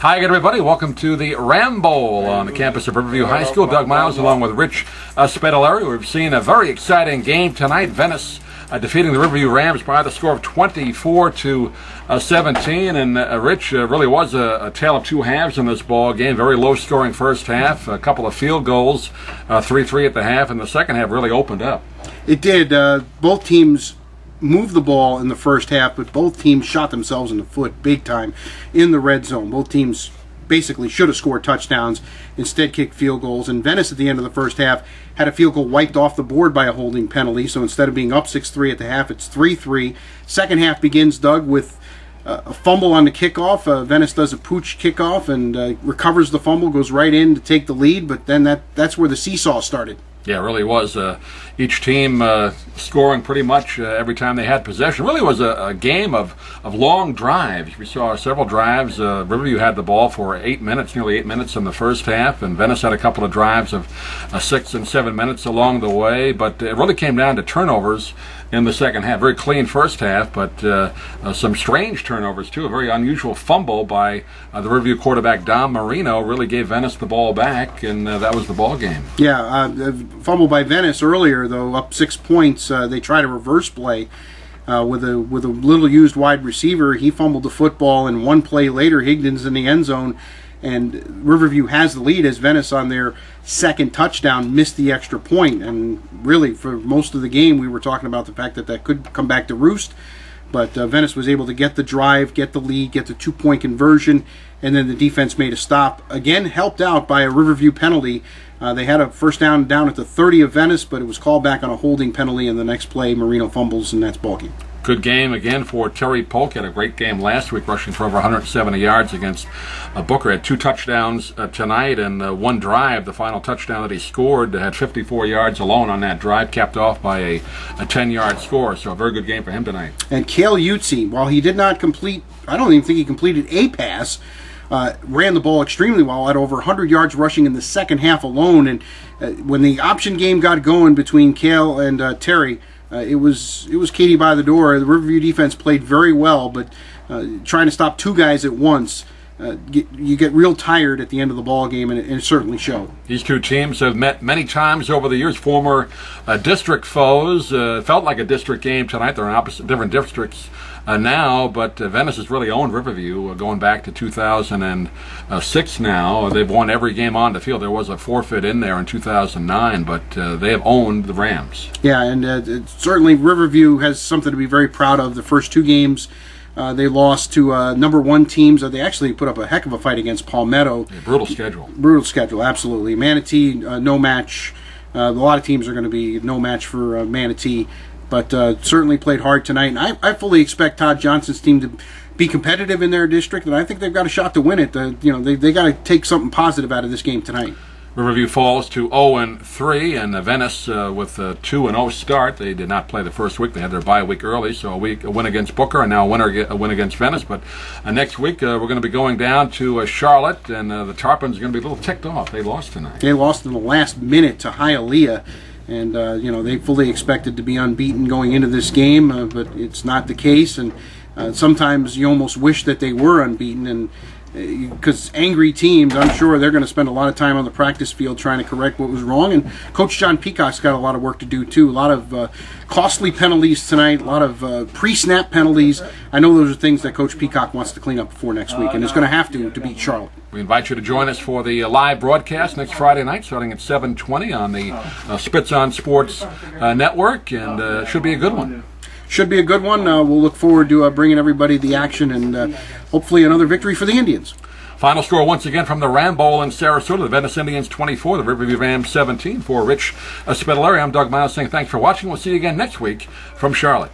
Hi again, everybody. Welcome to the Ram Bowl on the campus of Riverview High School. Doug Miles along with Rich Spedalari. We've seen a very exciting game tonight. Venice defeating the Riverview Rams by the score of 24-17. And Rich, really was a tale of two halves in this ball game. Very low-scoring first half. A couple of field goals, 3-3 at the half, and the second half really opened up. It did. Both teams moved the ball in the first half, but both teams shot themselves in the foot big time in the red zone. Both teams basically should have scored touchdowns, instead kicked field goals. And Venice at the end of the first half had a field goal wiped off the board by a holding penalty, so instead of being up 6-3 at the half, it's 3-3. Second half begins, Doug, with a fumble on the kickoff. Venice does a pooch kickoff and recovers the fumble, goes right in to take the lead, but then that's where the seesaw started. Yeah, it really was. Each team scoring pretty much every time they had possession. Really was a game of long drives. We saw several drives. Riverview had the ball for 8 minutes, nearly 8 minutes in the first half, and Venice had a couple of drives of 6 and 7 minutes along the way. But it really came down to turnovers in the second half. Very clean first half, but some strange turnovers too. A very unusual fumble by the Riverview quarterback Dom Marino really gave Venice the ball back, and that was the ball game. Yeah, fumble by Venice earlier, though, up 6 points. They tried a reverse play with a little used wide receiver. He fumbled the football, and one play later, Higdon's in the end zone, and Riverview has the lead as Venice on their second touchdown missed the extra point. And really, for most of the game, we were talking about the fact that could come back to roost. But Venice was able to get the drive, get the lead, get the 2-point conversion, and then the defense made a stop. Again, helped out by a Riverview penalty. They had a first down at the 30 of Venice, but it was called back on a holding penalty, and the next play, Marino fumbles, and that's ballgame. Good game again for Terry Polk. Had a great game last week, rushing for over 170 yards against Booker. Had 2 touchdowns tonight and one drive. The final touchdown that he scored had 54 yards alone on that drive, capped off by a 10-yard score. So a very good game for him tonight. And Cale Utsi, while he did not complete, I don't even think he completed a pass, ran the ball extremely well at over 100 yards rushing in the second half alone. And when the option game got going between Cale and Terry, it was Katie by the door. The Riverview defense played very well, but trying to stop two guys at once, you get real tired at the end of the ball game, and it certainly showed. These two teams have met many times over the years, former district foes. Felt like a district game tonight. They're in different districts now, but Venice has really owned Riverview going back to 2006 now. They've won every game on the field. There was a forfeit in there in 2009, but they have owned the Rams. Yeah, and certainly Riverview has something to be very proud of. The first 2 games, they lost to number 1 teams. They actually put up a heck of a fight against Palmetto. Yeah, brutal schedule. Brutal schedule, absolutely. Manatee, no match. A lot of teams are going to be no match for Manatee, but certainly played hard tonight. And I fully expect Todd Johnson's team to be competitive in their district, and I think they've got a shot to win it. They got to take something positive out of this game tonight. Riverview falls to 0-3, and Venice with a 2-0 start. They did not play the first week. They had their bye week early, so a win against Booker, and now a win against Venice. But next week we're going to be going down to Charlotte, and the Tarpons are going to be a little ticked off. They lost tonight. They lost in the last minute to Hialeah. And, they fully expected to be unbeaten going into this game, but it's not the case. And sometimes you almost wish that they were unbeaten. And because angry teams, I'm sure they're going to spend a lot of time on the practice field trying to correct what was wrong. And Coach John Peacock's got a lot of work to do, too. A lot of costly penalties tonight, a lot of pre-snap penalties. I know those are things that Coach Peacock wants to clean up before next week, and it's going to have to beat Charlotte. We invite you to join us for the live broadcast next Friday night, starting at 7:20 on the Spitz on Sports Network, and it should be a good one. Should be a good one. We'll look forward to bringing everybody the action and hopefully another victory for the Indians. Final score once again from the Ram Bowl in Sarasota. The Venice Indians 24, the Riverview Rams 17. For Rich Spedalari, I'm Doug Miles saying thanks for watching. We'll see you again next week from Charlotte.